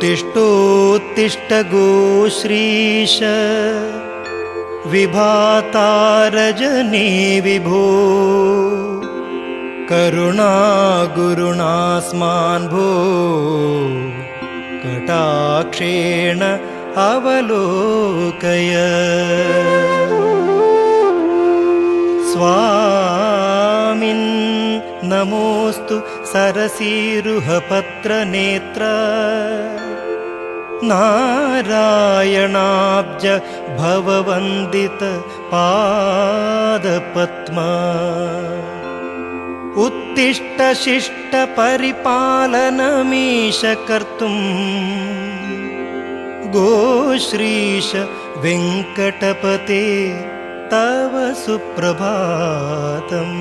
उत्तिष्ठोत्तिष्ठ गोश्रीश विभातारजने विभो करुणागुरुणास्मान् भो कटाक्षेण अवलोकय स्वामिन् नमोस्तु सरसीरुहपत्रनेत्र नारायणाब्ज भववन्दित पादपद्मा उत्तिष्ठ शिष्ट परिपालनमीश कर्तुं गोश्रीश वेङ्कटपते तव सुप्रभातम्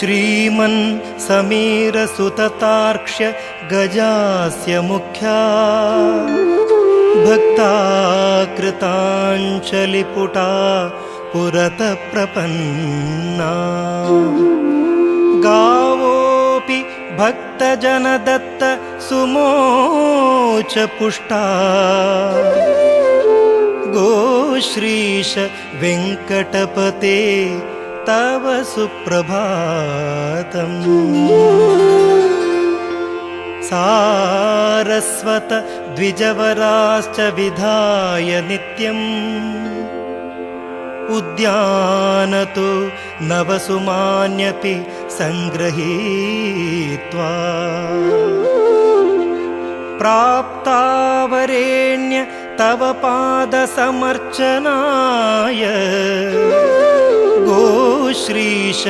श्रीमन् समीरसुततार्क्ष्य गजास्य मुख्या भक्ता कृताञ्जलिपुटा पुरतः प्रपन्ना गावोऽपि भक्तजनदत्त सुमोच पुष्टा गोश्रीश वेङ्कटपते तव सुप्रभातम् सारस्वत द्विजवराश्च विधाय नित्यम् उद्यानतो नवसुमान्यपि सङ्गृहीत्वा प्राप्तावरेण्य तव पादसमर्चनाय गोश्रीश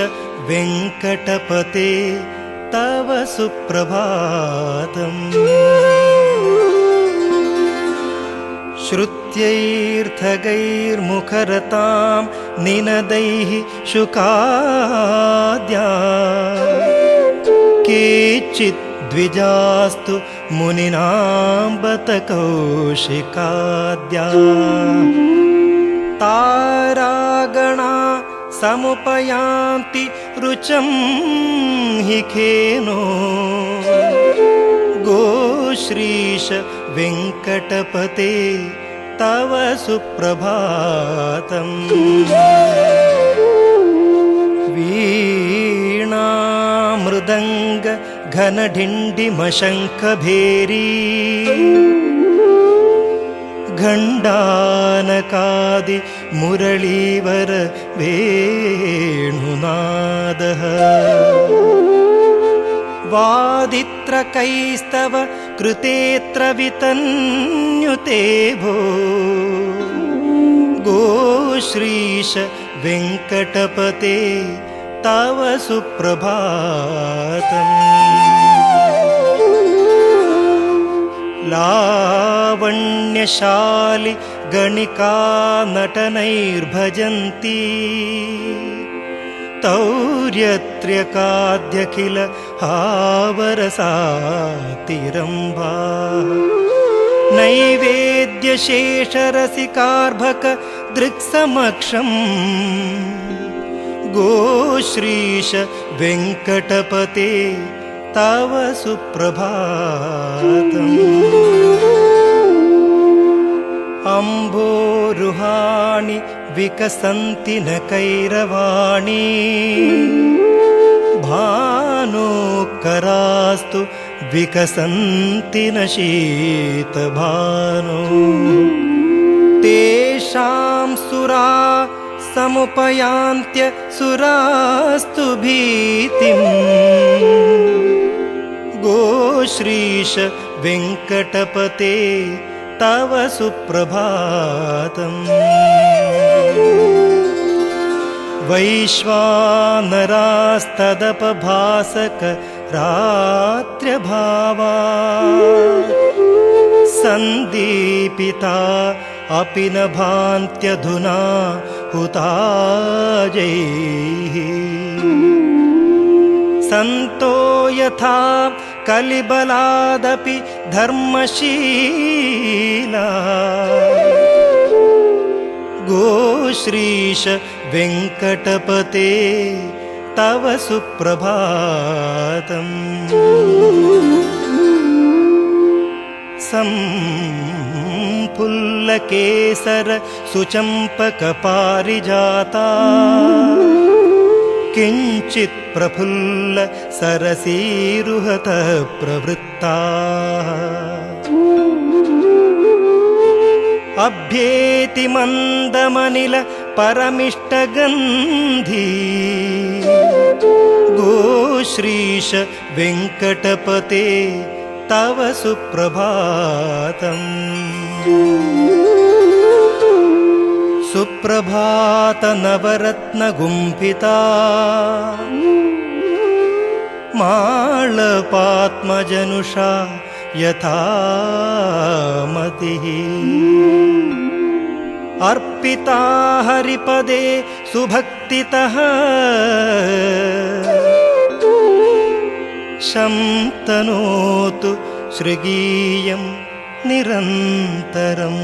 वेङ्कटपते तव सुप्रभातम् श्रुत्यैर्थगैर्मुखरतां निनदैः शुकाद्या केचित् द्विजास्तु मुनिनां बत कौशिकाद्या तारागणा समुपयान्ति रुचं हि खेनो गोश्रीश वेङ्कटपते तव सुप्रभातम् वीणा मृदङ्ग घनढिण्डिमशङ्खभेरी घण्टानकादि मुरळीवर वेणुनादः वादित्रकैस्तव कृतेऽत्र वितन्युते भो गोश्रीश वेङ्कटपते तव सुप्रभातम् लावण्यशालि गणिका नटनैर्भजन्ती तौर्यत्र्यकाद्यखिल हावरसातिरम्भा नैवेद्यशेषरसिकार्भक दृक्समक्षम् गोश्रीश वेङ्कटपते तव सुप्रभातम् अम्भोरुहाणि विकसन्ति न कैरवाणि भानोकरास्तु विकसन्ति न शीतभानो तेषां सुरा समुपयान्त्य सुरास्तु भीतिम् गोश्रीश वेङ्कटपते तव सुप्रभातम् वैश्वानरास्तदपभासक रात्र्यभावा सन्दीपिता अपि न भान्त्यधुना हुताजैः सन्तो यथा कलिबलादपि धर्मशीला गोश्रीश वेङ्कटपते तव सुप्रभातम् सम्फुल्लकेसर सुचम्पकपारिजाता किञ्चित् प्रफुल्ल सरसीरुहतः प्रवृत्ता अभ्येति मन्दमनिल परमिष्टगन्धी गोश्रीश वेङ्कटपते तव सुप्रभातम् सुप्रभात नवरत्नगुम्फिता माळपात्मजनुषा यथा मतिः अर्पिता हरिपदे सुभक्तितः शंतनोतु श्रीगीयं निरन्तरम्।